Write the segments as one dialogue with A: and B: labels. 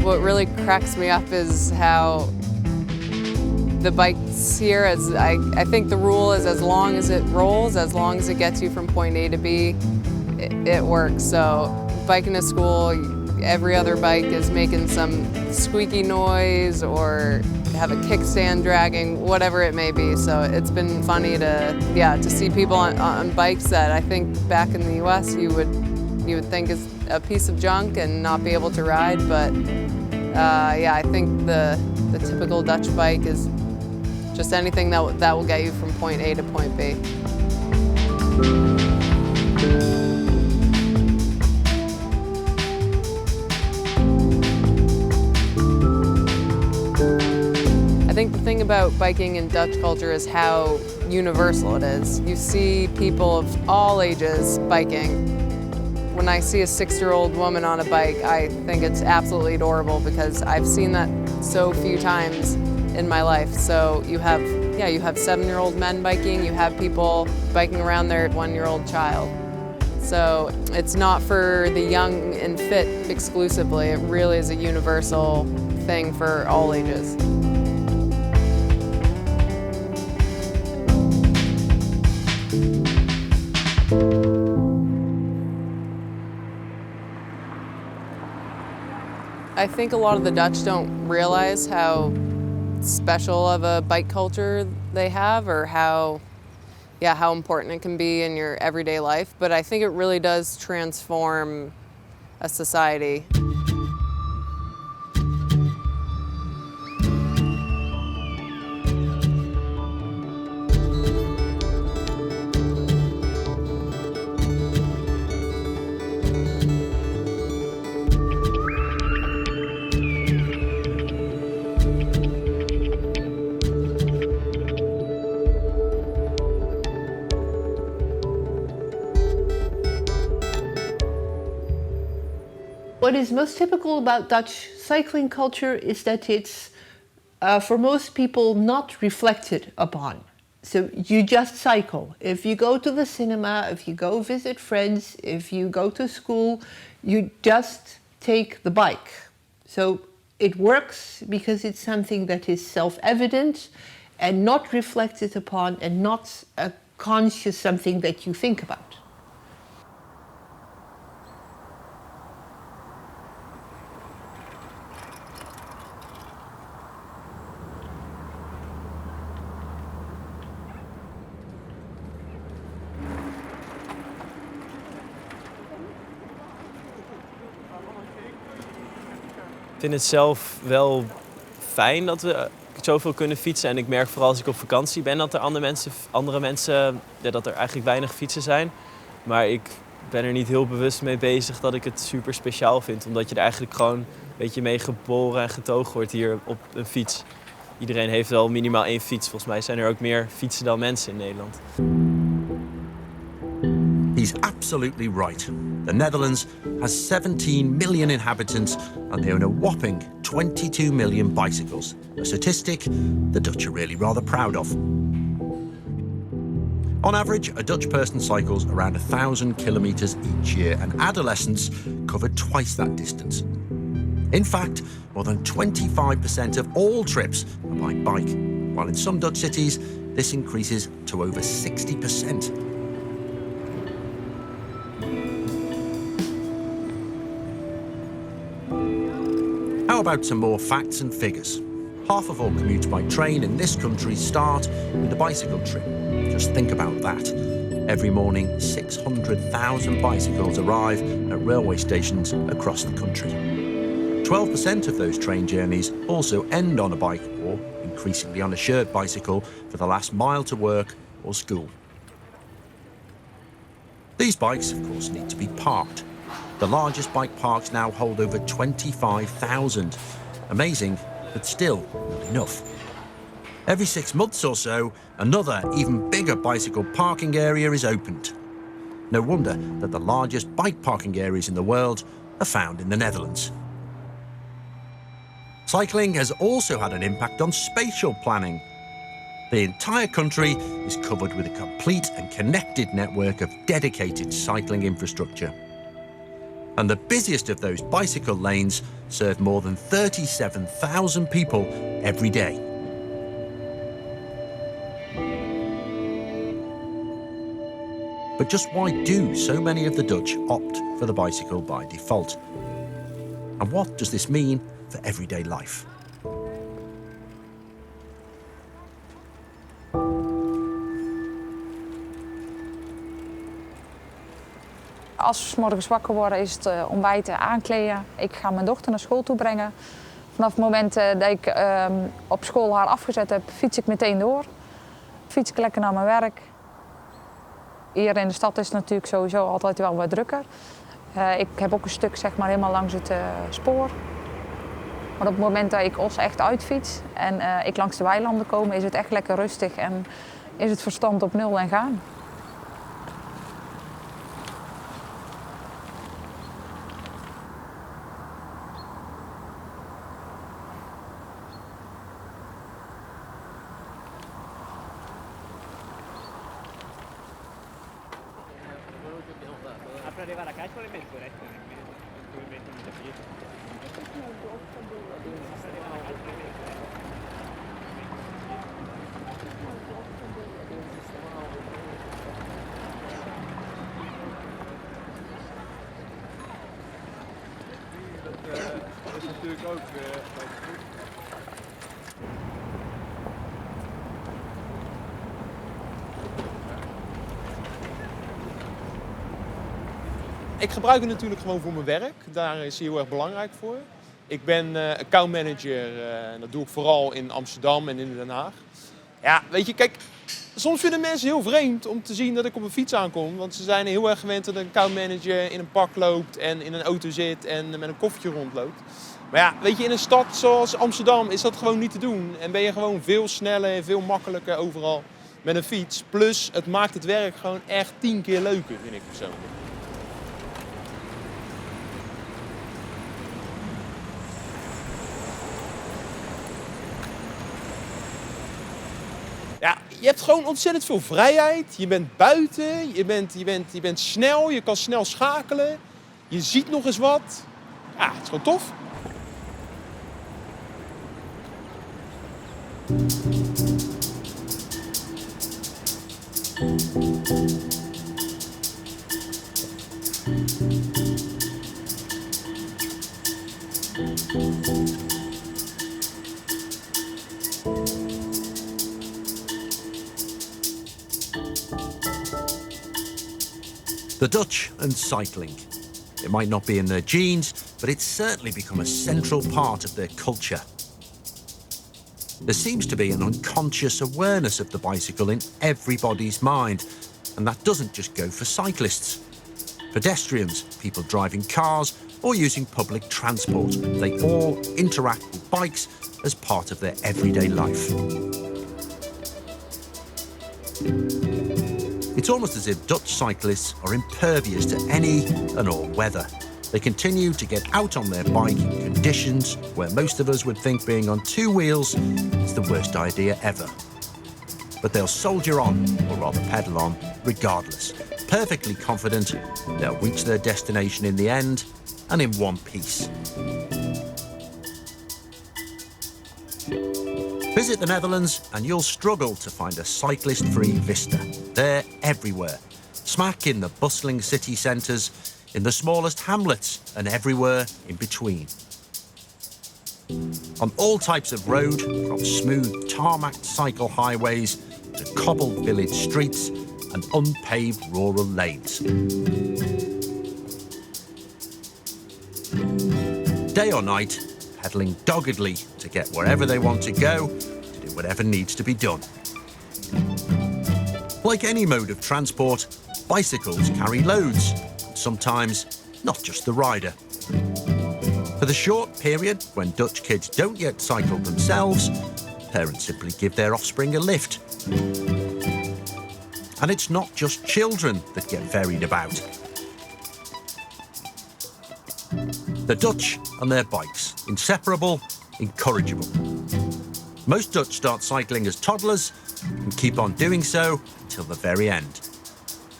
A: What really cracks me up is how the bikes here, I think the rule is as long as it rolls, as long as it gets you from point A to B, it works. So biking to school, every other bike is making some squeaky noise or have a kickstand dragging, whatever it may be. So it's been funny to see people on bikes that I think back in the US you would think is a piece of junk and not be able to ride, but I think the typical Dutch bike is just anything that will get you from point A to point B. I think the thing about biking in Dutch culture is how universal it is. You see people of all ages biking. When I see a 6-year-old woman on a bike, I think it's absolutely adorable because I've seen that so few times in my life. So you have 7-year-old men biking, you have people biking around their 1-year-old child. So it's not for the young and fit exclusively, it really is a universal thing for all ages. I think a lot of the Dutch don't realize how special of a bike culture they have, or how important it can be in your everyday life. But I think it really does transform a society.
B: What is most typical about Dutch cycling culture is that it's, for most people, not reflected upon. So you just cycle. If you go to the cinema, if you go visit friends, if you go to school, you just take the bike. So it works because it's something that is self-evident and not reflected upon and not a conscious something that you think about.
C: Ik vind het zelf wel fijn dat we zoveel kunnen fietsen. En ik merk vooral als ik op vakantie ben dat er andere mensen dat er eigenlijk weinig fietsen zijn. Maar ik ben er niet heel bewust mee bezig dat ik het super speciaal vind. Omdat je er eigenlijk gewoon een beetje mee geboren en getogen wordt hier op een fiets. Iedereen heeft wel minimaal 1 fiets. Volgens mij zijn er ook meer fietsen dan mensen in Nederland.
D: He's absolutely right. The Netherlands has 17 million inhabitants and they own a whopping 22 million bicycles, a statistic the Dutch are really rather proud of. On average, a Dutch person cycles around 1,000 kilometres each year, and adolescents cover twice that distance. In fact, more than 25% of all trips are by bike, while in some Dutch cities, this increases to over 60%. How about some more facts and figures? Half of all commutes by train in this country start with a bicycle trip. Just think about that. Every morning, 600,000 bicycles arrive at railway stations across the country. 12% of those train journeys also end on a bike or, increasingly, on a shared bicycle for the last mile to work or school. These bikes, of course, need to be parked. The largest bike parks now hold over 25,000. Amazing, but still not enough. Every 6 months or so, another, even bigger bicycle parking area is opened. No wonder that the largest bike parking areas in the world are found in the Netherlands. Cycling has also had an impact on spatial planning. The entire country is covered with a complete and connected network of dedicated cycling infrastructure. And the busiest of those bicycle lanes serve more than 37,000 people every day. But just why do so many of the Dutch opt for the bicycle by default? And what does this mean for everyday life?
E: Als we 's morgens wakker worden is het ontbijten, aankleden. Ik ga mijn dochter naar school toe brengen. Vanaf het moment dat ik op school haar afgezet heb, fiets ik meteen door. Fiets ik lekker naar mijn werk. Hier in de stad is het natuurlijk sowieso altijd wel wat drukker. Ik heb ook een stuk zeg maar, helemaal langs het spoor. Maar op het moment dat ik Os echt uitfiets en ik langs de weilanden kom, is het echt lekker rustig en is het verstand op nul en gaan.
F: Dat is natuurlijk ook Ik gebruik het natuurlijk gewoon voor mijn werk. Daar is hij heel erg belangrijk voor. Ik ben accountmanager en dat doe ik vooral in Amsterdam en in Den Haag. Ja, weet je, kijk, soms vinden mensen heel vreemd om te zien dat ik op een fiets aankom. Want ze zijn heel erg gewend dat een accountmanager in een pak loopt en in een auto zit en met een koffertje rondloopt. Maar ja, weet je, in een stad zoals Amsterdam is dat gewoon niet te doen. En ben je gewoon veel sneller en veel makkelijker overal met een fiets. Plus, het maakt het werk gewoon echt 10 keer leuker, vind ik persoonlijk. Ja, je hebt gewoon ontzettend veel vrijheid. Je bent buiten, je bent snel, je kan snel schakelen. Je ziet nog eens wat. Ja, het is gewoon tof.
D: The Dutch and cycling. It might not be in their genes, but it's certainly become a central part of their culture. There seems to be an unconscious awareness of the bicycle in everybody's mind, and that doesn't just go for cyclists. Pedestrians, people driving cars or using public transport, they all interact with bikes as part of their everyday life. It's almost as if Dutch cyclists are impervious to any and all weather. They continue to get out on their bike in conditions where most of us would think being on two wheels is the worst idea ever. But they'll soldier on, or rather pedal on, regardless, perfectly confident they'll reach their destination in the end and in one piece. Visit the Netherlands and you'll struggle to find a cyclist-free vista. They're everywhere, smack in the bustling city centres, in the smallest hamlets and everywhere in between. On all types of road, from smooth tarmacked cycle highways to cobbled village streets and unpaved rural lanes. Day or night, pedalling doggedly to get wherever they want to go, to do whatever needs to be done. Like any mode of transport, bicycles carry loads, and sometimes not just the rider. For the short period when Dutch kids don't yet cycle themselves, parents simply give their offspring a lift. And it's not just children that get ferried about. The Dutch and their bikes, inseparable, incorrigible. Most Dutch start cycling as toddlers and keep on doing so till the very end.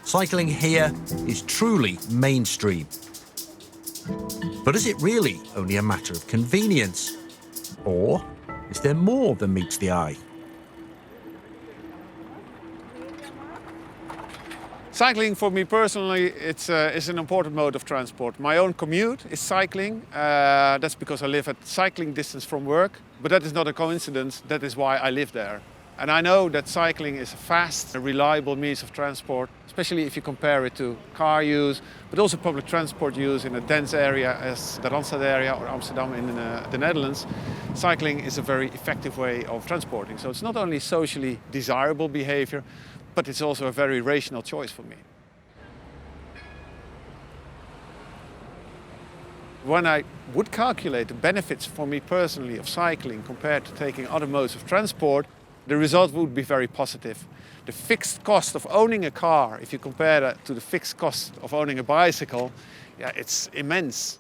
D: Cycling here is truly mainstream. But is it really only a matter of convenience? Or is there more than meets the eye?
G: Cycling for me personally, it's an important mode of transport. My own commute is cycling. That's because I live at cycling distance from work. But that is not a coincidence. That is why I live there. And I know that cycling is a fast, reliable means of transport, especially if you compare it to car use, but also public transport use in a dense area as the Randstad area or Amsterdam in the Netherlands. Cycling is a very effective way of transporting. So it's not only socially desirable behavior, but it's also a very rational choice for me. When I would calculate the benefits for me personally of cycling compared to taking other modes of transport, the result would be very positive. The fixed cost of owning a car, if you compare that to the fixed cost of owning a bicycle, yeah, it's immense.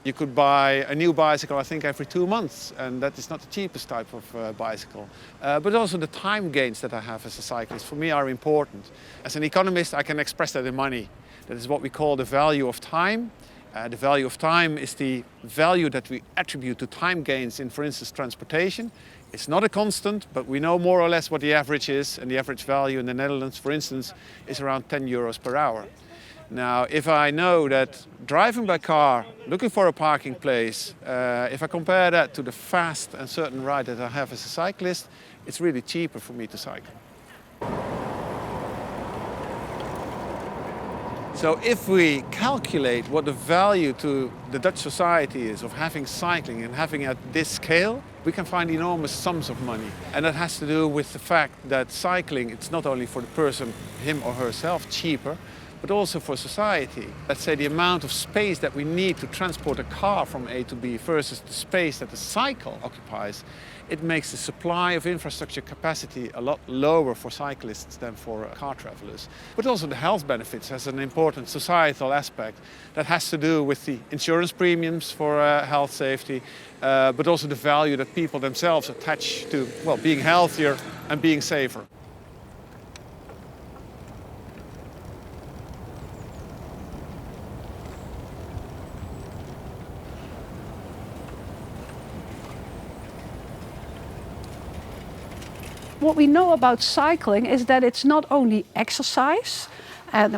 G: You could buy a new bicycle, I think, every 2 months, and that is not the cheapest type of bicycle. But also the time gains that I have as a cyclist, for me, are important. As an economist, I can express that in money. That is what we call the value of time. The value of time is the value that we attribute to time gains in, for instance, transportation. It's not a constant, but we know more or less what the average is, and the average value in the Netherlands, for instance, is around 10 euros per hour. Now, if I know that driving by car, looking for a parking place, if I compare that to the fast and certain ride that I have as a cyclist, it's really cheaper for me to cycle. So if we calculate what the value to the Dutch society is of having cycling and having it at this scale, we can find enormous sums of money. And that has to do with the fact that cycling, it's not only for the person, him or herself, cheaper, but also for society. Let's say the amount of space that we need to transport a car from A to B versus the space that the cycle occupies, it makes the supply of infrastructure capacity a lot lower for cyclists than for car travelers. But also the health benefits has an important societal aspect that has to do with the insurance premiums for health safety, but also the value that people themselves attach to, well, being healthier and being safer.
H: What we know about cycling is that it's not only exercise,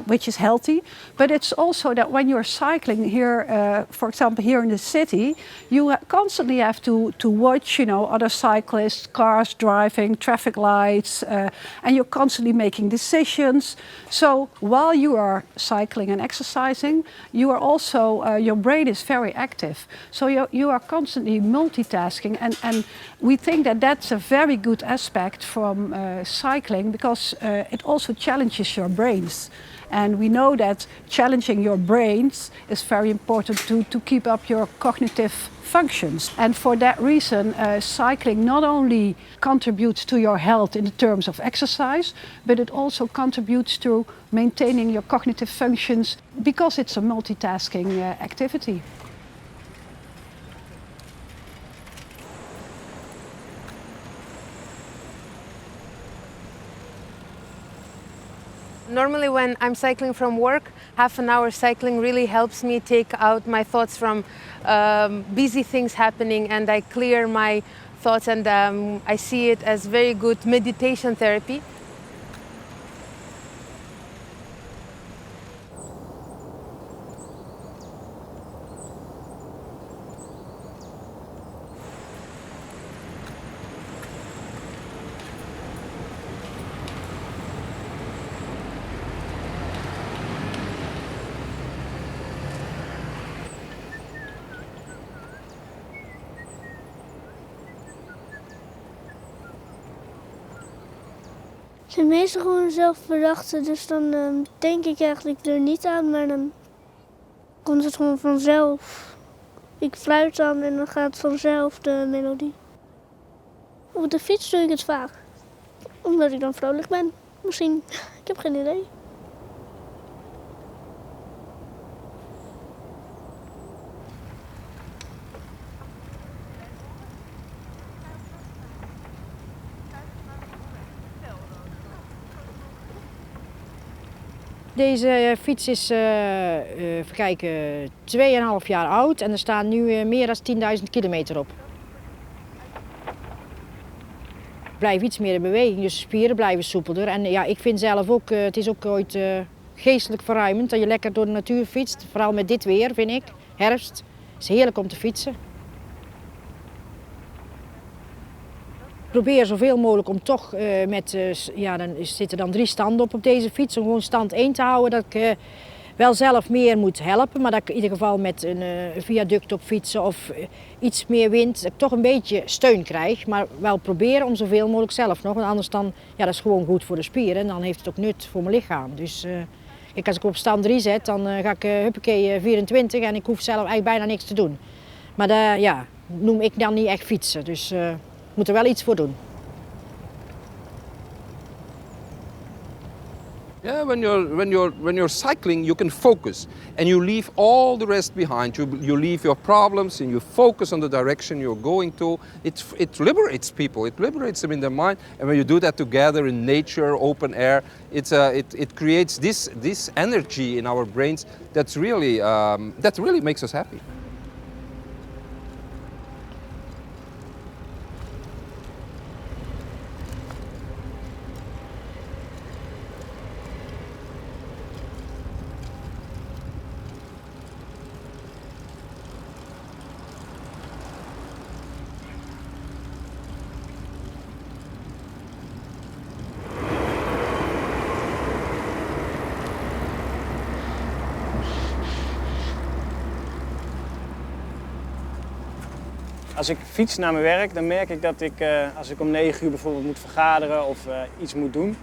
H: which is healthy, but it's also that when you're cycling here, for example, here in the city, you constantly have to watch, other cyclists, cars driving, traffic lights, and you're constantly making decisions. So while you are cycling and exercising, you are also, your brain is very active. So you are constantly multitasking, and we think that that's a very good aspect from cycling because it also challenges your brains. And we know that challenging your brains is very important to keep up your cognitive functions. And for that reason, cycling not only contributes to your health in terms of exercise, but it also contributes to maintaining your cognitive functions because it's a multitasking activity.
I: Normally when I'm cycling from work, half an hour cycling really helps me take out my thoughts from busy things happening, and I clear my thoughts, and I see it as very good meditation therapy.
J: zijn meestal gewoon zelf bedachte, dus dan denk ik eigenlijk er niet aan, maar dan komt het gewoon vanzelf. Ik fluit dan en dan gaat vanzelf de melodie. Op de fiets doe ik het vaak, omdat ik dan vrolijk ben. Misschien, ik heb geen idee.
K: Deze fiets is, even kijken, 2,5 jaar oud en er staan nu meer dan 10.000 kilometer op. Ik blijf iets meer in beweging, dus de spieren blijven soepelder. En ja, ik vind zelf ook, het is ook ooit geestelijk verruimend dat je lekker door de natuur fietst. Vooral met dit weer, vind ik. Herfst, het is heerlijk om te fietsen. Ik probeer zoveel mogelijk om toch dan zitten dan 3 standen op deze fiets, om gewoon stand 1 te houden. Dat ik wel zelf meer moet helpen, maar dat ik in ieder geval met een viaduct op fietsen of iets meer wind, dat ik toch een beetje steun krijg. Maar wel proberen om zoveel mogelijk zelf nog, want anders dan, ja, dat is gewoon goed voor de spieren en dan heeft het ook nut voor mijn lichaam. Dus als ik op stand 3 zet, dan ga ik huppakee 24 en ik hoef zelf eigenlijk bijna niks te doen. Maar dat noem ik dan niet echt fietsen, dus ik moet er wel iets voor doen.
L: Yeah, when you're cycling, you can focus and you leave all the rest behind. You leave your problems and you focus on the direction you're going to. It liberates people. It liberates them in their mind. And when you do that together in nature, open air, it creates this energy in our brains that really makes us happy.
M: Als ik fiets naar mijn werk, dan merk ik dat ik, als ik om 9 uur bijvoorbeeld moet vergaderen of iets moet doen,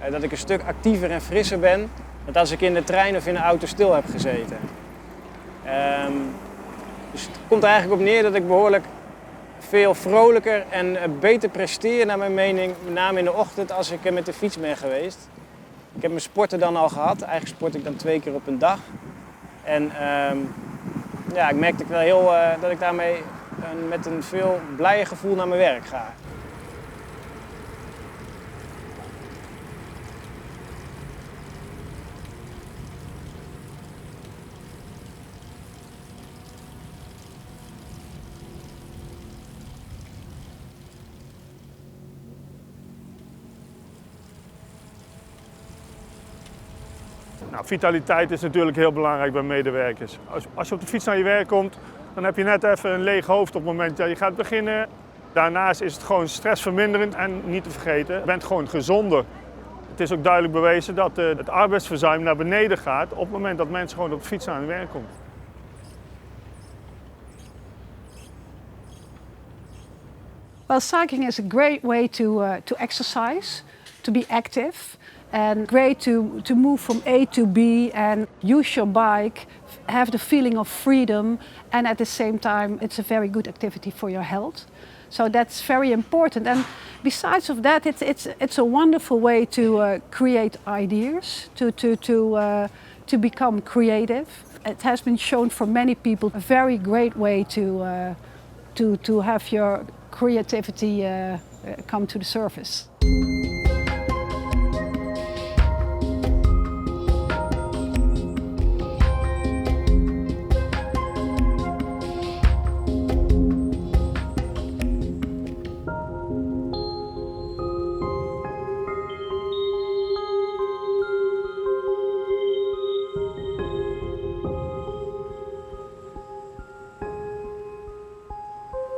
M: dat ik een stuk actiever en frisser ben dan als ik in de trein of in de auto stil heb gezeten. Dus het komt er eigenlijk op neer dat ik behoorlijk veel vrolijker en beter presteer, naar mijn mening, met name in de ochtend als ik met de fiets ben geweest. Ik heb mijn sporten dan al gehad, eigenlijk sport ik dan 2 keer op een dag. En ik merkte wel dat ik daarmee met een veel blijer gevoel naar mijn werk ga.
N: Nou, vitaliteit is natuurlijk heel belangrijk bij medewerkers. Als je op de fiets naar je werk komt, dan heb je net even een leeg hoofd op het moment dat je gaat beginnen. Daarnaast is het gewoon stressverminderend en niet te vergeten, je bent gewoon gezonder. Het is ook duidelijk bewezen dat het arbeidsverzuim naar beneden gaat op het moment dat mensen gewoon op de fiets naar hun werk komen.
H: Well, cycling is a great way to exercise, to be active, and great to move from A to B and use your bike, have the feeling of freedom, and at the same time it's a very good activity for your health. So that's very important. And besides of that, it's a wonderful way to create ideas, to become creative. It has been shown for many people a very great way to have your creativity come to the surface.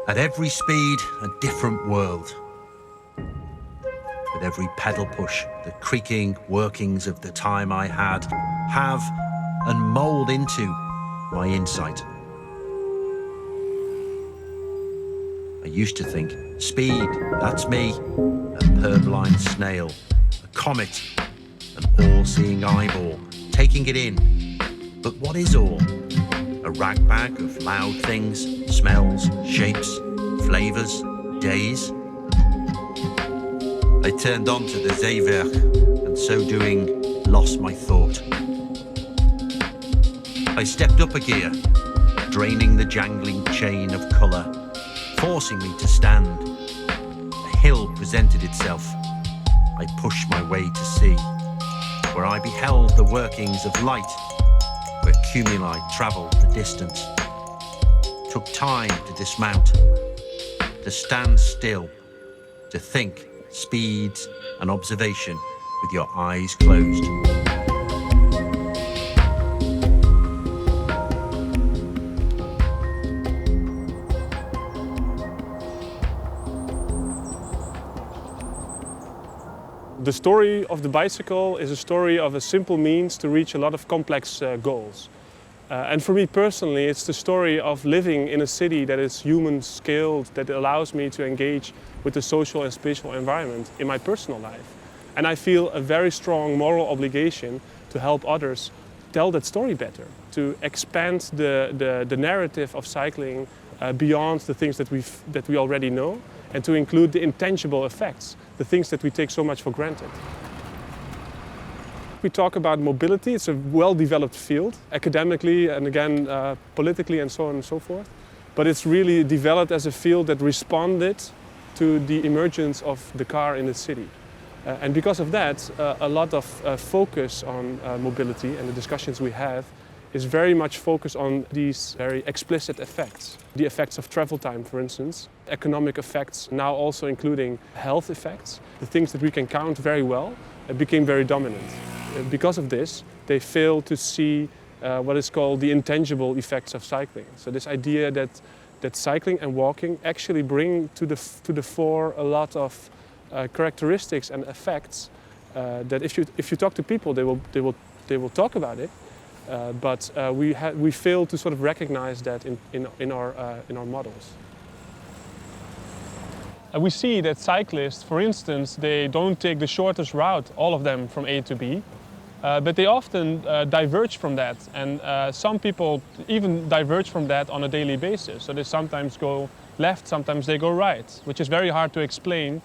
D: At every speed, a different world. With every pedal push, the creaking workings of the time I had have and mould into my insight. I used to think, speed, that's me, a purblind snail, a comet, an all-seeing eyeball, taking it in. But what is all? A ragbag of loud things, smells, shapes, flavours, days? I turned onto the Zeewerk, and so doing, lost my thought. I stepped up a gear, draining the jangling chain of colour, forcing me to stand. A hill presented itself. I pushed my way to see, where I beheld the workings of light, where cumuli travelled the distance. Took time to dismount, to stand still, to think speeds and observation with your eyes closed.
N: The story of the bicycle is a story of a simple means to reach a lot of complex goals. And for me personally, it's the story of living in a city that is human-scaled, that allows me to engage with the social and spatial environment in my personal life. And I feel a very strong moral obligation to help others tell that story better, to expand the narrative of cycling beyond the things that we already know, and to include the intangible effects, the things that we take so much for granted. We talk about mobility. It's a well-developed field, academically and again politically and so on and so forth. But it's really developed as a field that responded to the emergence of the car in the city. And because of that, a lot of focus on mobility and the discussions we have is very much focused on these very explicit effects. The effects of travel time, for instance, economic effects, now also including health effects. The things that we can count very well became very dominant. Because of this, they fail to see what is called the intangible effects of cycling. So this idea that cycling and walking actually bring to the fore a lot of characteristics and effects that if you talk to people, they will talk about it. But we fail to sort of recognize that in our models. We see that cyclists, for instance, they don't take the shortest route, all of them, from A to B, but they often diverge from that. And some people even diverge from that on a daily basis. So they sometimes go left, sometimes they go right, which is very hard to explain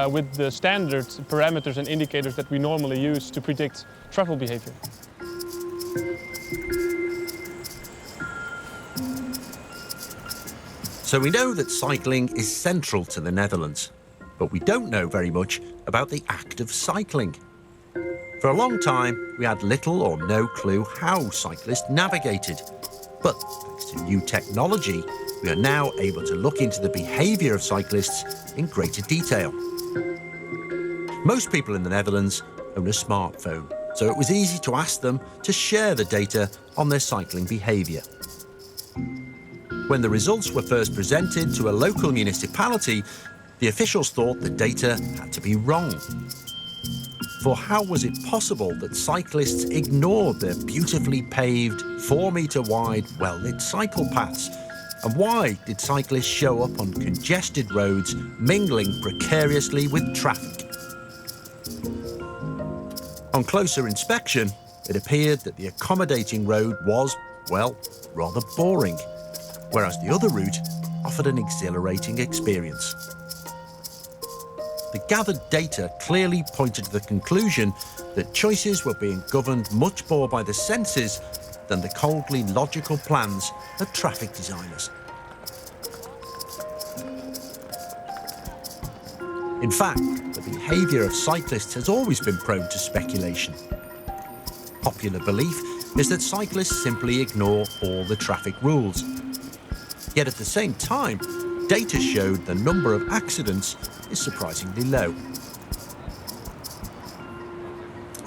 N: with the standard parameters and indicators that we normally use to predict travel behavior.
D: So we know that cycling is central to the Netherlands, but we don't know very much about the act of cycling. For a long time, we had little or no clue how cyclists navigated. But thanks to new technology, we are now able to look into the behaviour of cyclists in greater detail. Most people in the Netherlands own a smartphone, so it was easy to ask them to share the data on their cycling behaviour. When the results were first presented to a local municipality, the officials thought the data had to be wrong. For how was it possible that cyclists ignored their beautifully paved, 4-metre wide, well-lit cycle paths? And why did cyclists show up on congested roads, mingling precariously with traffic? On closer inspection, it appeared that the accommodating road was, well, rather boring, whereas the other route offered an exhilarating experience. The gathered data clearly pointed to the conclusion that choices were being governed much more by the senses than the coldly logical plans of traffic designers. In fact, the behaviour of cyclists has always been prone to speculation. Popular belief is that cyclists simply ignore all the traffic rules. Yet at the same time, data showed the number of accidents is surprisingly low.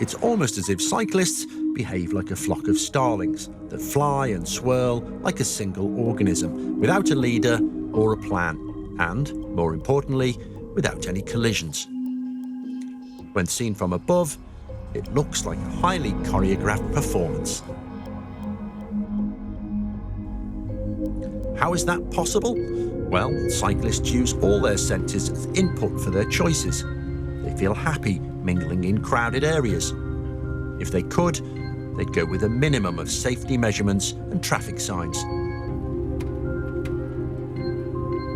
D: It's almost as if cyclists behave like a flock of starlings that fly and swirl like a single organism, without a leader or a plan, and, more importantly, without any collisions. When seen from above, it looks like a highly choreographed performance. How is that possible? Well, cyclists use all their senses as input for their choices. They feel happy, mingling in crowded areas. If they could, they'd go with a minimum of safety measurements and traffic signs.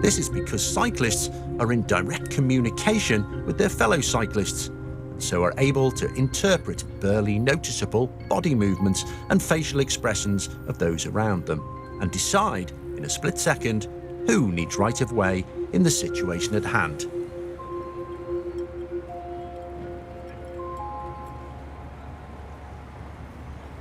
D: This is because cyclists are in direct communication with their fellow cyclists, so are able to interpret barely noticeable body movements and facial expressions of those around them, and decide in a split second who needs right of way in the situation at hand.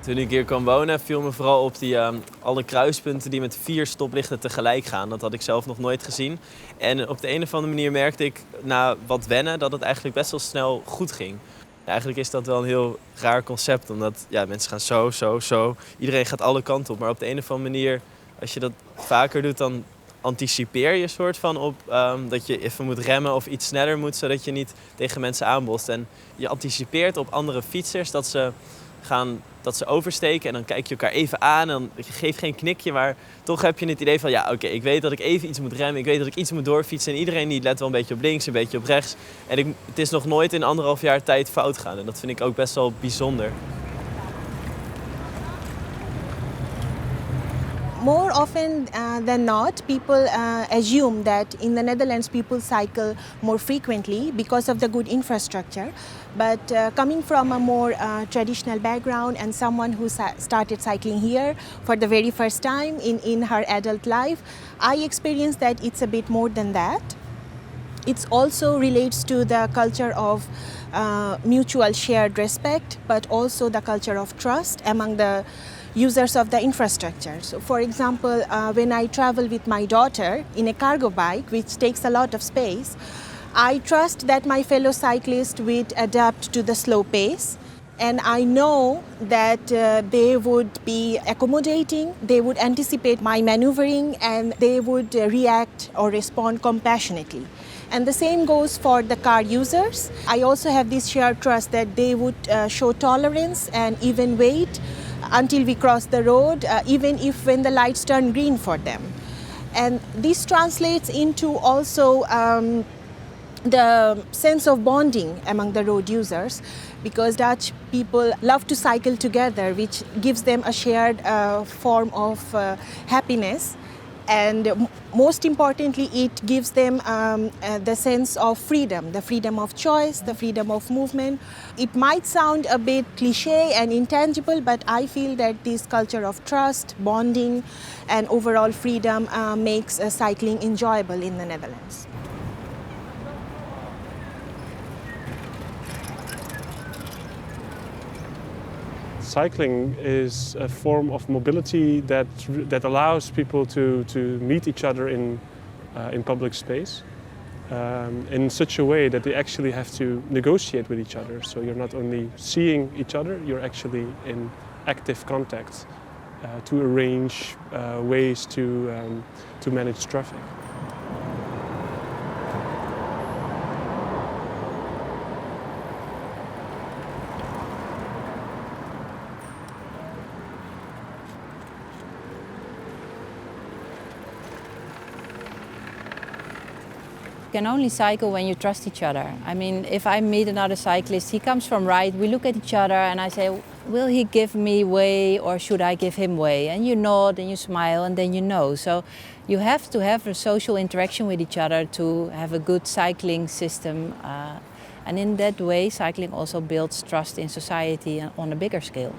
C: Toen ik hier kwam wonen viel me vooral op die, alle kruispunten die met 4 stoplichten tegelijk gaan. Dat had ik zelf nog nooit gezien. En op de een of andere manier merkte ik na wat wennen dat het eigenlijk best wel snel goed ging. Eigenlijk is dat wel een heel raar concept, omdat mensen gaan zo. Iedereen gaat alle kanten op. Maar op de een of andere manier, als je dat vaker doet, dan anticipeer je soort van op dat je even moet remmen of iets sneller moet, zodat je niet tegen mensen aanbotst. En je anticipeert op andere fietsers dat ze oversteken en dan kijk je elkaar even aan en je geeft geen knikje, maar toch heb je het idee van oké, ik weet dat ik even iets moet remmen, ik weet dat ik iets moet doorfietsen en iedereen die let wel een beetje op links, een beetje op rechts. En het is nog nooit in 1,5 jaar tijd fout gegaan en dat vind ik ook best wel bijzonder.
O: More often than not, people assume that in the Netherlands people cycle more frequently because of the good infrastructure. But coming from a more traditional background and someone who started cycling here for the very first time in her adult life, I experienced that it's a bit more than that. It also relates to the culture of mutual shared respect, but also the culture of trust among the users of the infrastructure. So for example, when I travel with my daughter in a cargo bike, which takes a lot of space, I trust that my fellow cyclists would adapt to the slow pace. And I know that they would be accommodating, they would anticipate my maneuvering, and they would react or respond compassionately. And the same goes for the car users. I also have this shared trust that they would show tolerance and even wait until we cross the road, even if when the lights turn green for them. And this translates into also the sense of bonding among the road users, because Dutch people love to cycle together, which gives them a shared form of happiness. And most importantly, it gives them the sense of freedom, the freedom of choice, the freedom of movement. It might sound a bit cliché and intangible, but I feel that this culture of trust, bonding, and overall freedom makes cycling enjoyable in the Netherlands.
P: Cycling is a form of mobility that allows people to meet each other in public space in such a way that they actually have to negotiate with each other. So you're not only seeing each other, you're actually in active contact to arrange ways to manage traffic.
Q: You can only cycle when you trust each other. I mean, if I meet another cyclist, he comes from right, we look at each other and I say, will he give me way or should I give him way? And you nod and you smile and then you know. So you have to have a social interaction with each other to have a good cycling system. And in that way, cycling also builds trust in society on a bigger scale.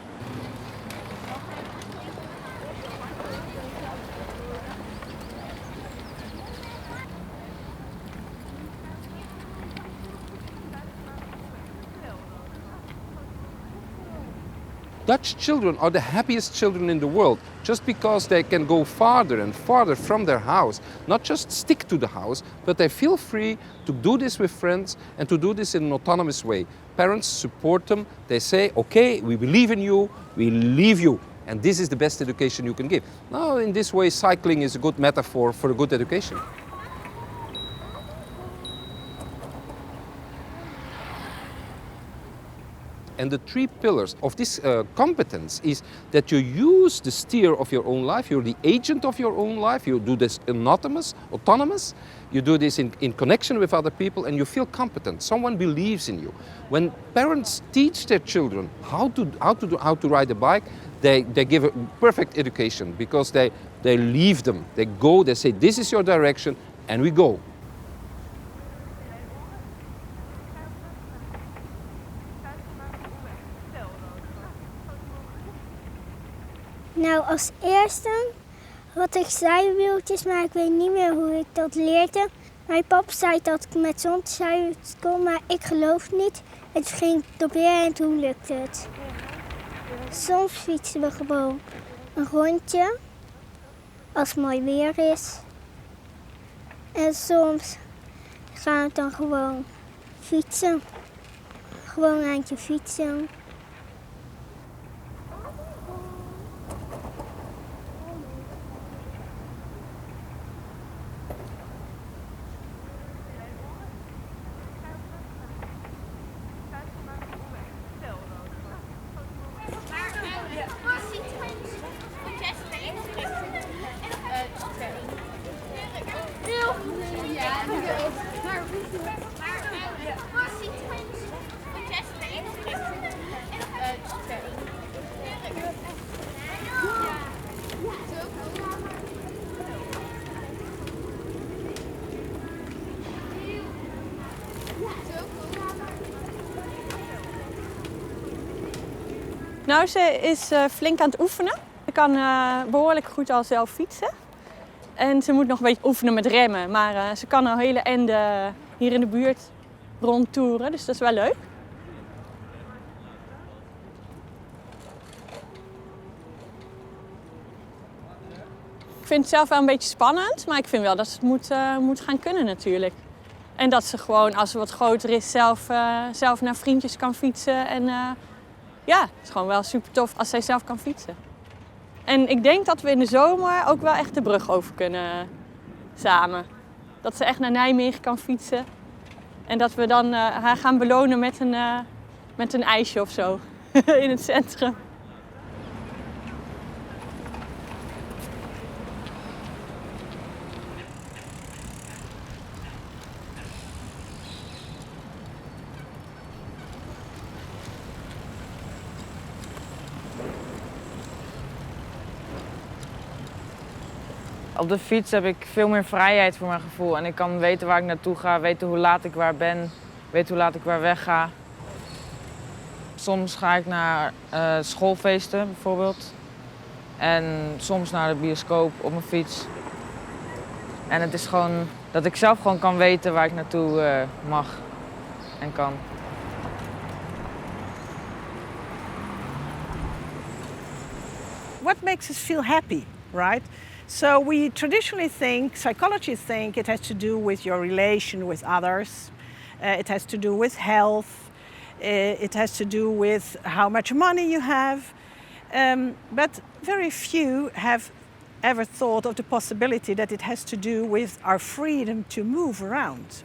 L: Dutch children are the happiest children in the world just because they can go farther and farther from their house, not just stick to the house, but they feel free to do this with friends and to do this in an autonomous way. Parents support them, they say, okay, we believe in you, we leave you, and this is the best education you can give. Now, in this way, cycling is a good metaphor for a good education. And the 3 pillars of this competence is that you use the steer of your own life, you're the agent of your own life, you do this autonomous, you do this in connection with other people, and you feel competent. Someone believes in you. When parents teach their children how to ride a bike, they give a perfect education because they leave them, they go, they say, this is your direction, and we go.
J: Nou, als eerste had ik zijwieltjes, maar ik weet niet meer hoe ik dat leerde. Mijn papa zei dat ik met zonder zijwieltjes kon, maar ik geloof niet. En toen ging ik proberen en toen lukte het. Soms fietsen we gewoon een rondje, als het mooi weer is. En soms gaan we dan gewoon fietsen. Gewoon een eindje fietsen.
R: Nou, ze is flink aan het oefenen. Ze kan behoorlijk goed al zelf fietsen. En ze moet nog een beetje oefenen met remmen. Maar ze kan al hele ende hier in de buurt rondtoeren, dus dat is wel leuk. Ik vind het zelf wel een beetje spannend, maar ik vind wel dat ze het moet gaan kunnen natuurlijk. En dat ze gewoon, als ze wat groter is, zelf naar vriendjes kan fietsen. En ja, het is gewoon wel super tof als zij zelf kan fietsen. En ik denk dat we in de zomer ook wel echt de brug over kunnen samen. Dat ze echt naar Nijmegen kan fietsen. En dat we dan haar gaan belonen met een ijsje of zo in het centrum.
S: Op de fiets heb ik veel meer vrijheid voor mijn gevoel en ik kan weten waar ik naartoe ga, weten hoe laat ik waar ben, weten hoe laat ik waar wegga. Soms ga ik naar schoolfeesten bijvoorbeeld en soms naar de bioscoop op mijn fiets. En het is gewoon dat ik zelf gewoon kan weten waar ik naartoe mag en kan.
T: What makes us feel happy, right? So we traditionally think, psychologists think it has to do with your relation with others. It has to do with health. It has to do with how much money you have. But very few have ever thought of the possibility that it has to do with our freedom to move around.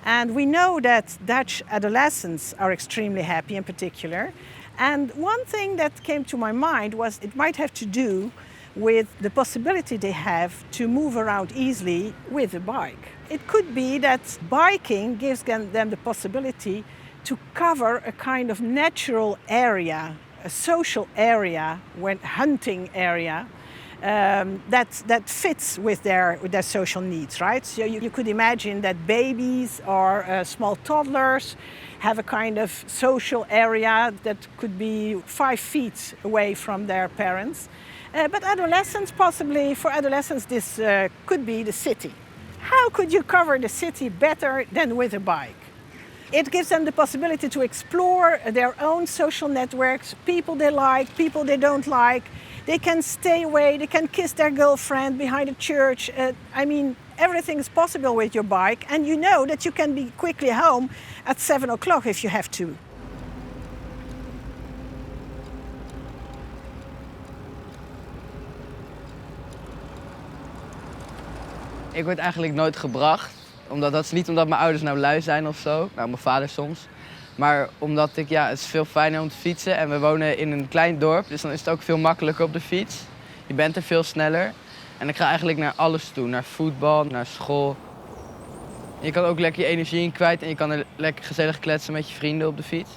T: And we know that Dutch adolescents are extremely happy in particular. And one thing that came to my mind was it might have to do with the possibility they have to move around easily with a bike. It could be that biking gives them the possibility to cover a kind of natural area, a social area, hunting area, that fits with their social needs, right? So you could imagine that babies or small toddlers have a kind of social area that could be 5 feet away from their parents. But adolescents, possibly, for adolescents this could be the city. How could you cover the city better than with a bike? It gives them the possibility to explore their own social networks, people they like, people they don't like. They can stay away, they can kiss their girlfriend behind a church. I mean, everything is possible with your bike, and you know that you can be quickly home at 7 o'clock if you have to.
U: Ik word eigenlijk nooit gebracht. Dat is niet omdat mijn ouders nou lui zijn of zo. Nou, mijn vader soms. Maar omdat het is veel fijner om te fietsen en we wonen in een klein dorp, dus dan is het ook veel makkelijker op de fiets. Je bent er veel sneller. En ik ga eigenlijk naar alles toe, naar voetbal, naar school. Je kan ook lekker je energie in kwijt en je kan er lekker gezellig kletsen met je vrienden op de fiets.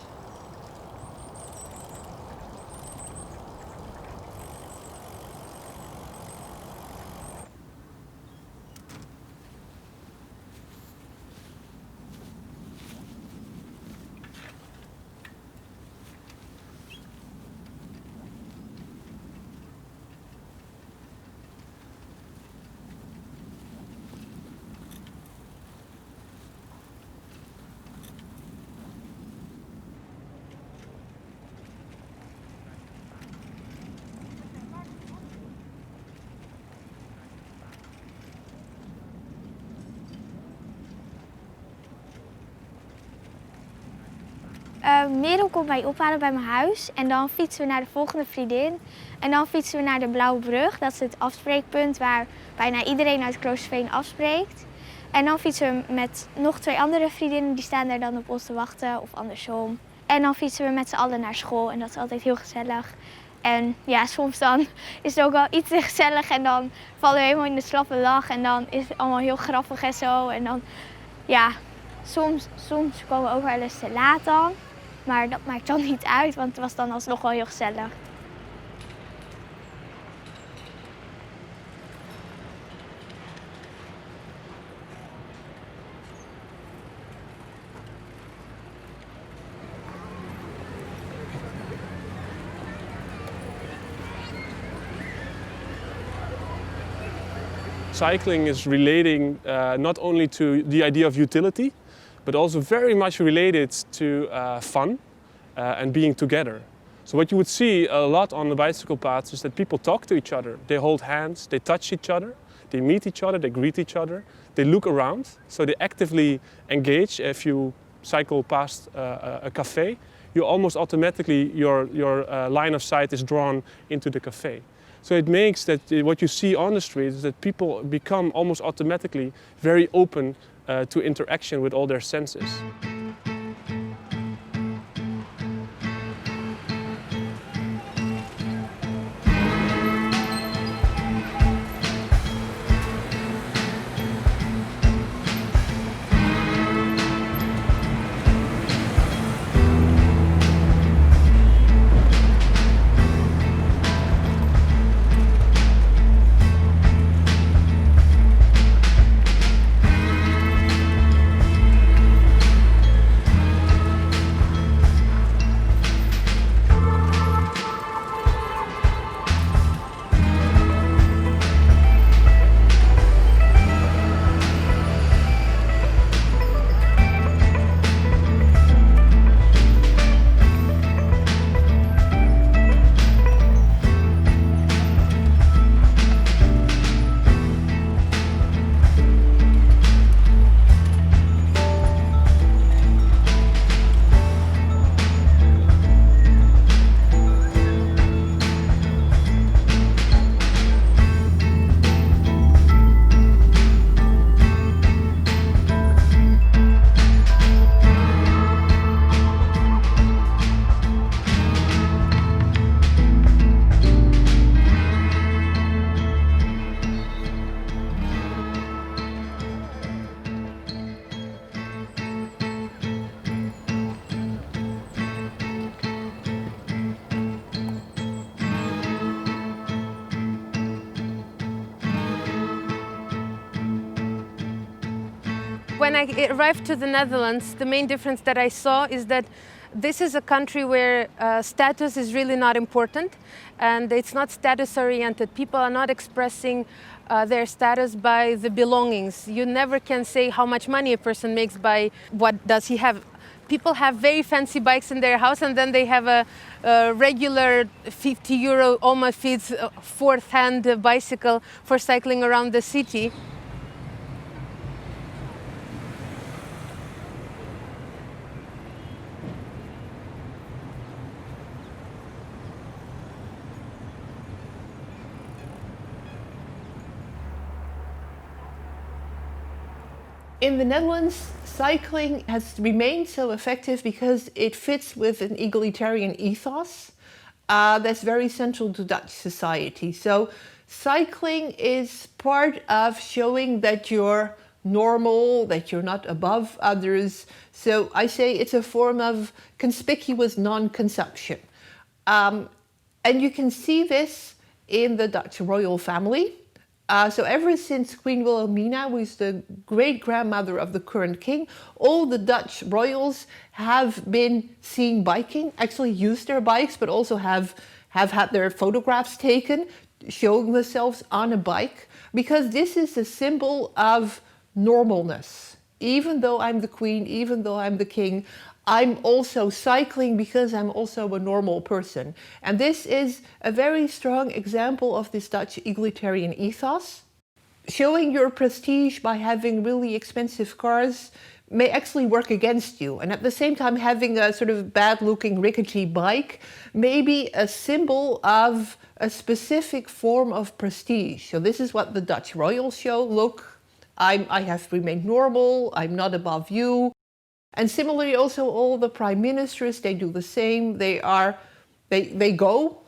V: Merel komt mij ophalen bij mijn huis en dan fietsen we naar de volgende vriendin. En dan fietsen we naar de Blauwe Brug, dat is het afspreekpunt waar bijna iedereen uit Kloosterveen afspreekt. En dan fietsen we met nog 2 andere vriendinnen, die staan daar dan op ons te wachten of andersom. En dan fietsen we met z'n allen naar school en dat is altijd heel gezellig. En ja, soms dan is het ook wel iets te gezellig en dan vallen we helemaal in de slappe lach en dan is het allemaal heel grappig en zo. En dan, ja, soms komen we ook wel eens te laat dan. Maar dat maakt dan niet uit, want het was dan alsnog wel heel gezellig.
P: Cycling is relating not only to the idea of utility, but also very much related to fun and being together. So what you would see a lot on the bicycle paths is that people talk to each other. They hold hands, they touch each other, they meet each other, they greet each other, they look around, so they actively engage. If you cycle past a cafe, you almost automatically, your line of sight is drawn into the cafe. So it makes that what you see on the street is that people become almost automatically very open to interaction with all their senses.
I: When I arrived to the Netherlands, the main difference that I saw is that this is a country where status is really not important, and it's not status oriented. People are not expressing their status by the belongings. You never can say how much money a person makes by what does he have. People have very fancy bikes in their house, and then they have a regular €50 Oma Fiets fourth-hand bicycle for cycling around the city.
B: In the Netherlands, Cycling has remained so effective because it fits with an egalitarian ethos that's very central to Dutch society. So cycling is part of showing that you're normal, that you're not above others. So I say it's a form of conspicuous non-consumption. And you can see this in the Dutch royal family. So ever since Queen Wilhelmina, who is the great-grandmother of the current king, all the Dutch royals have been seen biking, actually used their bikes, but also have had their photographs taken, showing themselves on a bike, because this is a symbol of normalness. Even though I'm the queen, even though I'm the king, I'm also cycling because I'm also a normal person. And this is a very strong example of this Dutch egalitarian ethos. Showing your prestige by having really expensive cars may actually work against you. And at the same time, having a sort of bad-looking, rickety bike may be a symbol of a specific form of prestige. So this is what the Dutch royals show. Look, I have remained normal, I'm not above you. And similarly, also all the prime ministers, they do the same. They go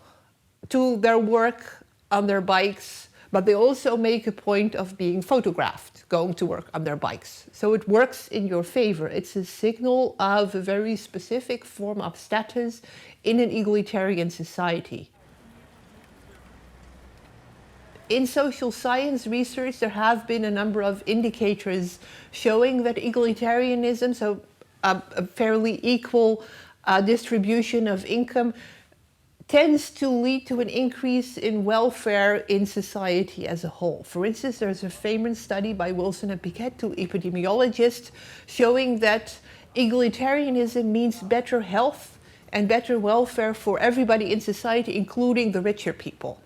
B: to their work on their bikes, but they also make a point of being photographed, going to work on their bikes. So it works in your favor. It's a signal of a very specific form of status in an egalitarian society. In social science research, there have been a number of indicators showing that egalitarianism, so a fairly equal distribution of income, tends to lead to an increase in welfare in society as a whole. For instance, there's a famous study by Wilson and Piquet, two epidemiologists, showing that egalitarianism means better health and better welfare for everybody in society, including the richer people.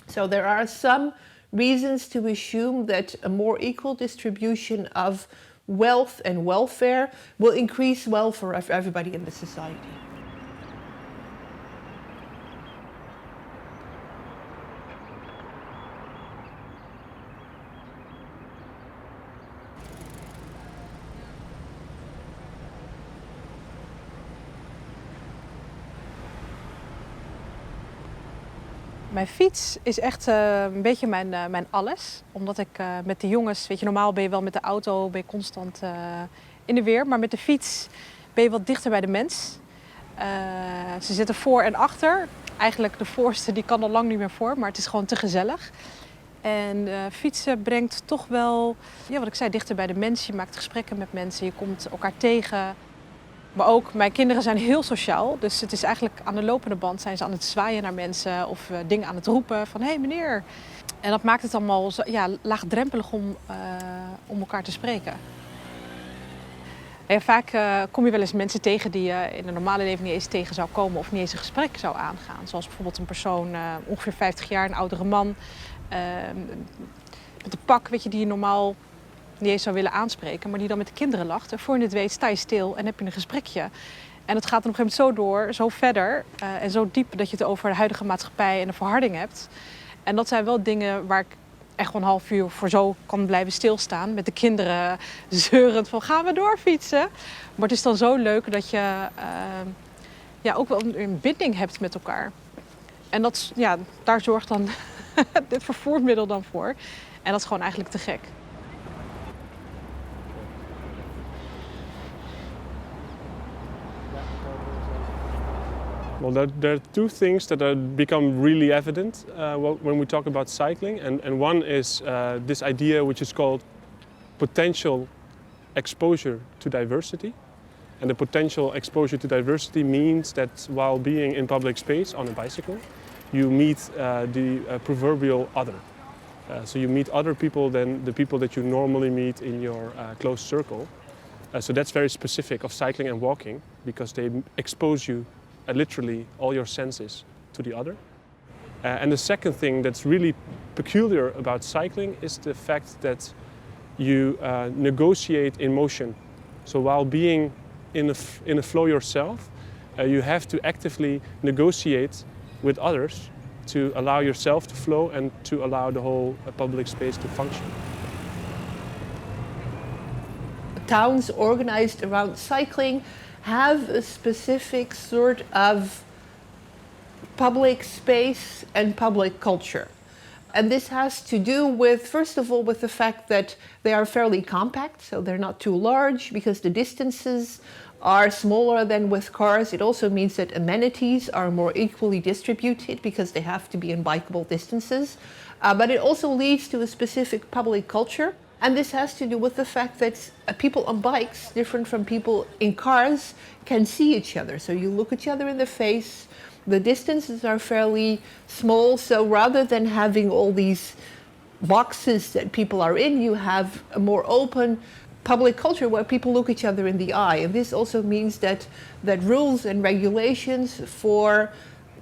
B: So there are some reasons to assume that a more equal distribution of wealth and welfare will increase welfare of everybody in the society.
A: Mijn fiets is echt een beetje mijn alles. Omdat ik met de jongens, weet je, normaal ben je wel met de auto, ben je constant in de weer. Maar met de fiets ben je wat dichter bij de mens. Ze zitten voor en achter. Eigenlijk de voorste die kan al lang niet meer voor, maar het is gewoon te gezellig. En fietsen brengt toch wel, ja, wat ik zei, dichter bij de mens. Je maakt gesprekken met mensen, je komt elkaar tegen. Maar ook, mijn kinderen zijn heel sociaal. Dus het is eigenlijk aan de lopende band zijn ze aan het zwaaien naar mensen of dingen aan het roepen van hé meneer. En dat maakt het allemaal laagdrempelig om elkaar te spreken. En vaak kom je wel eens mensen tegen die je in een normale leven niet eens tegen zou komen of niet eens een gesprek zou aangaan. Zoals bijvoorbeeld een persoon, ongeveer 50 jaar, een oudere man, met een pak, weet je, die je normaal niet eens zou willen aanspreken, maar die dan met de kinderen lacht. En voor je het weet sta je stil en heb je een gesprekje. En het gaat dan op een gegeven moment zo door, zo verder en zo diep dat je het over de huidige maatschappij en de verharding hebt. En dat zijn wel dingen waar ik echt gewoon een half uur voor zo kan blijven stilstaan. Met de kinderen zeurend van gaan we doorfietsen. Maar het is dan zo leuk dat je ook wel een binding hebt met elkaar. En dat, daar zorgt dan dit vervoermiddel dan voor. En dat is gewoon eigenlijk te gek.
P: Well, there are two things that become really evident when we talk about cycling. And one is this idea which is called potential exposure to diversity. And the potential exposure to diversity means that while being in public space on a bicycle, you meet the proverbial other. So you meet other people than the people that you normally meet in your close circle. So that's very specific of cycling and walking because they expose you literally all your senses to the other. And the second thing that's really peculiar about cycling is the fact that you negotiate in motion. So while being in a flow yourself, you have to actively negotiate with others to allow yourself to flow and to allow the whole public space to function.
B: towns organized around cycling have a specific sort of public space and public culture. And this has to do with, first of all, with the fact that they are fairly compact, so they're not too large because the distances are smaller than with cars. It also means that amenities are more equally distributed because they have to be in bikeable distances. But it also leads to a specific public culture. And this has to do with the fact that people on bikes, different from people in cars, can see each other. So you look each other in the face. The distances are fairly small, so rather than having all these boxes that people are in, you have a more open public culture where people look each other in the eye. And this also means that rules and regulations for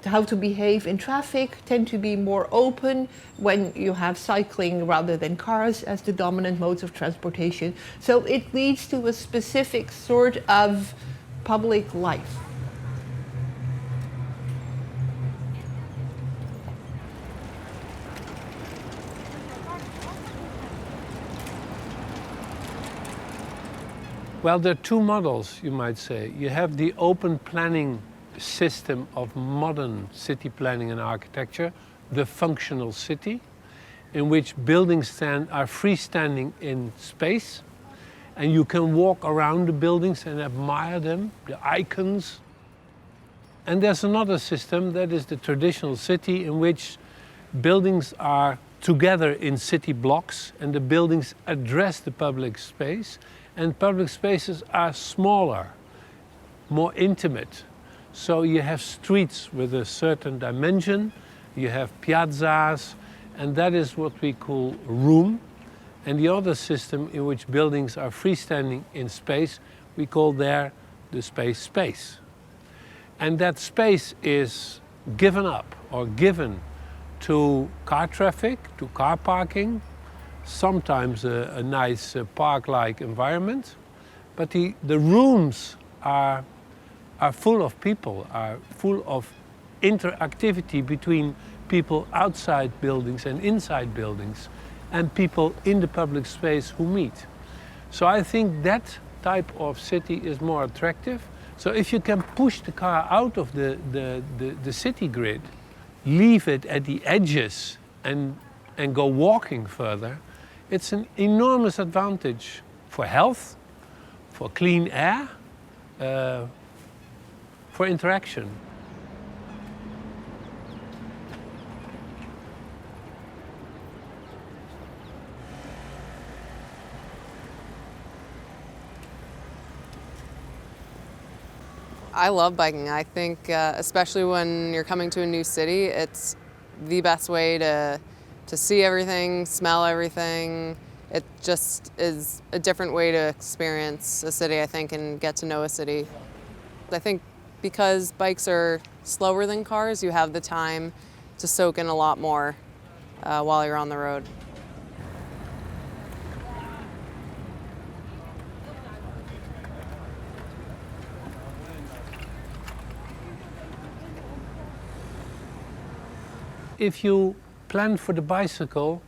B: how to behave in traffic tend to be more open when you have cycling rather than cars as the dominant modes of transportation. So it leads to a specific sort of public life.
E: Well, there are two models, you might say. You have the open planning system of modern city planning and architecture, the functional city, in which buildings are freestanding in space, and you can walk around the buildings and admire them, the icons. And there's another system that is the traditional city, in which buildings are together in city blocks, and the buildings address the public space, and public spaces are smaller, more intimate. So you have streets with a certain dimension, you have piazzas, and that is what we call room. And the other system in which buildings are freestanding in space, we call there the space. And that space is given up or given to car traffic, to car parking, sometimes a nice park-like environment. But the rooms are full of people, are full of interactivity between people outside buildings and inside buildings, and people in the public space who meet. So I think that type of city is more attractive. So if you can push the car out of the city grid, leave it at the edges and go walking further, it's an enormous advantage for health, for clean air, for interaction.
F: I love biking. I think especially when you're coming to a new city, it's the best way to see everything, smell everything. It just is a different way to experience a city, I think, and get to know a city. I think because bikes are slower than cars, you have the time to soak in a lot more while you're on the road.
E: If you plan for the bicycle,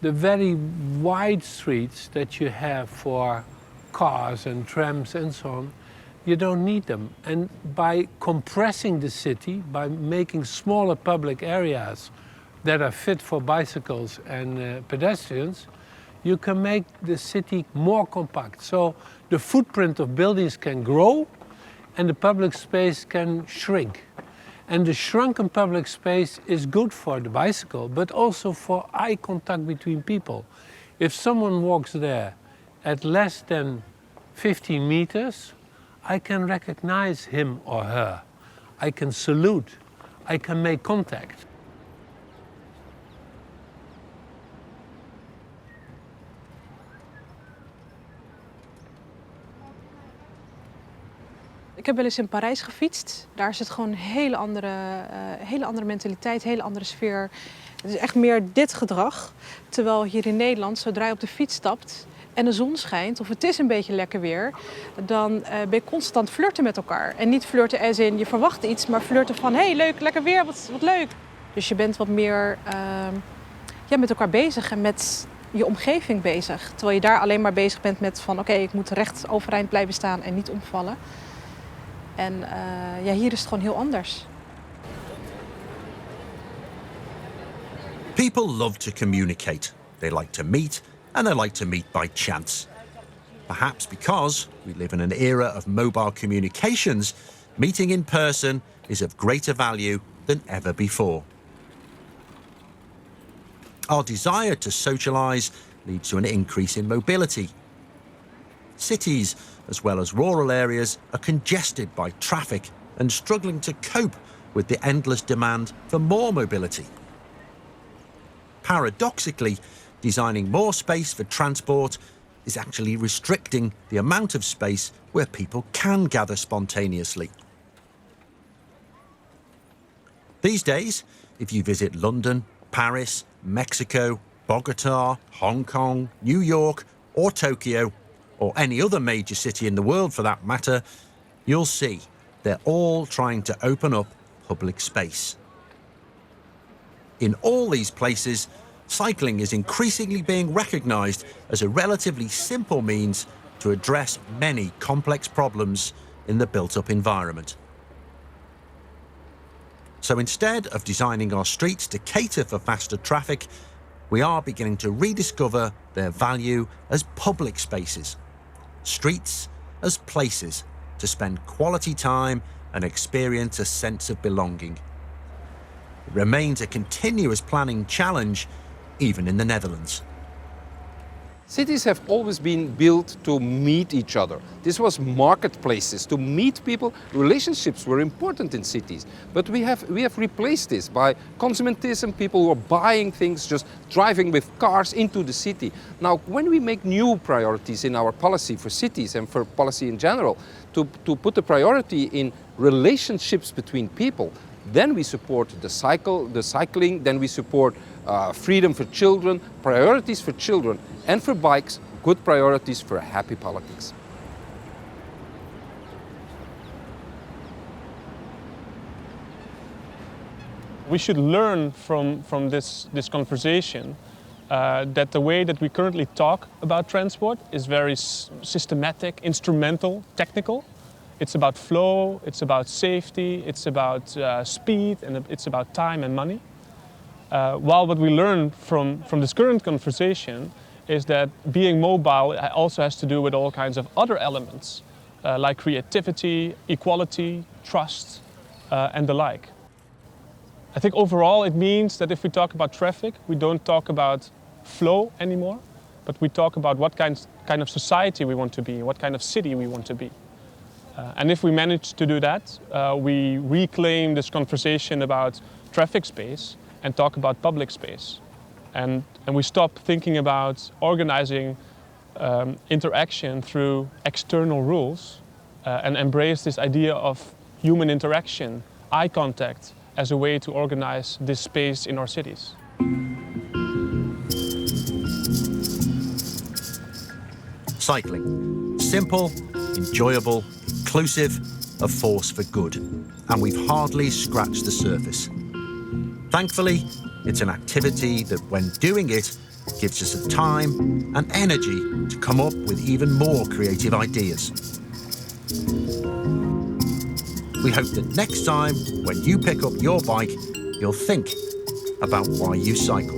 E: the very wide streets that you have for cars and trams and so on, you don't need them. And by compressing the city, by making smaller public areas that are fit for bicycles and pedestrians, you can make the city more compact. So the footprint of buildings can grow and the public space can shrink. And the shrunken public space is good for the bicycle, but also for eye contact between people. If someone walks there at less than 15 meters, I can recognize him or her. I can salute. I can make contact.
A: Ik heb wel eens in Parijs gefietst. Daar is het gewoon een hele andere mentaliteit, een hele andere sfeer. Het is echt meer dit gedrag. Terwijl hier in Nederland, zodra je op de fiets stapt en de zon schijnt, of het is een beetje lekker weer, dan ben je constant flirten met elkaar. En niet flirten als in je verwacht iets, maar flirten van hey, leuk, lekker weer, wat leuk. Dus je bent wat meer met elkaar bezig en met je omgeving bezig. Terwijl je daar alleen maar bezig bent met van oké, ik moet recht overeind blijven staan en niet omvallen. En ja, hier is het gewoon heel anders.
D: People love to communicate. They like to meet, and they like to meet by chance. Perhaps because we live in an era of mobile communications, meeting in person is of greater value than ever before. Our desire to socialise leads to an increase in mobility. Cities, as well as rural areas, are congested by traffic and struggling to cope with the endless demand for more mobility. Paradoxically, designing more space for transport is actually restricting the amount of space where people can gather spontaneously. These days, if you visit London, Paris, Mexico, Bogota, Hong Kong, New York or Tokyo, or any other major city in the world for that matter, you'll see they're all trying to open up public space. In all these places, cycling is increasingly being recognised as a relatively simple means to address many complex problems in the built-up environment. So instead of designing our streets to cater for faster traffic, we are beginning to rediscover their value as public spaces. Streets as places to spend quality time and experience a sense of belonging. It remains a continuous planning challenge, even in the Netherlands.
L: Cities have always been built to meet each other. This was marketplaces to meet people. Relationships were important in cities, but we have replaced this by consumerism. People who are buying things, just driving with cars into the city. Now, when we make new priorities in our policy for cities and for policy in general, to put the priority in relationships between people, then we support the cycling, then we support freedom for children, priorities for children, and for bikes, good priorities for happy politics.
P: We should learn from this conversation that the way that we currently talk about transport is very systematic, instrumental, technical. It's about flow, it's about safety, it's about speed, and it's about time and money. While what we learn from this current conversation is that being mobile also has to do with all kinds of other elements, like creativity, equality, trust, and the like. I think overall it means that if we talk about traffic, we don't talk about flow anymore, but we talk about what kind of society we want to be, what kind of city we want to be. And if we manage to do that, we reclaim this conversation about traffic space and talk about public space. And we stop thinking about organizing interaction through external rules and embrace this idea of human interaction, eye contact, as a way to organize this space in our cities.
D: Cycling. Simple, enjoyable, inclusive, a force for good. And we've hardly scratched the surface. Thankfully, it's an activity that, when doing it, gives us the time and energy to come up with even more creative ideas. We hope that next time, when you pick up your bike, you'll think about why you cycle.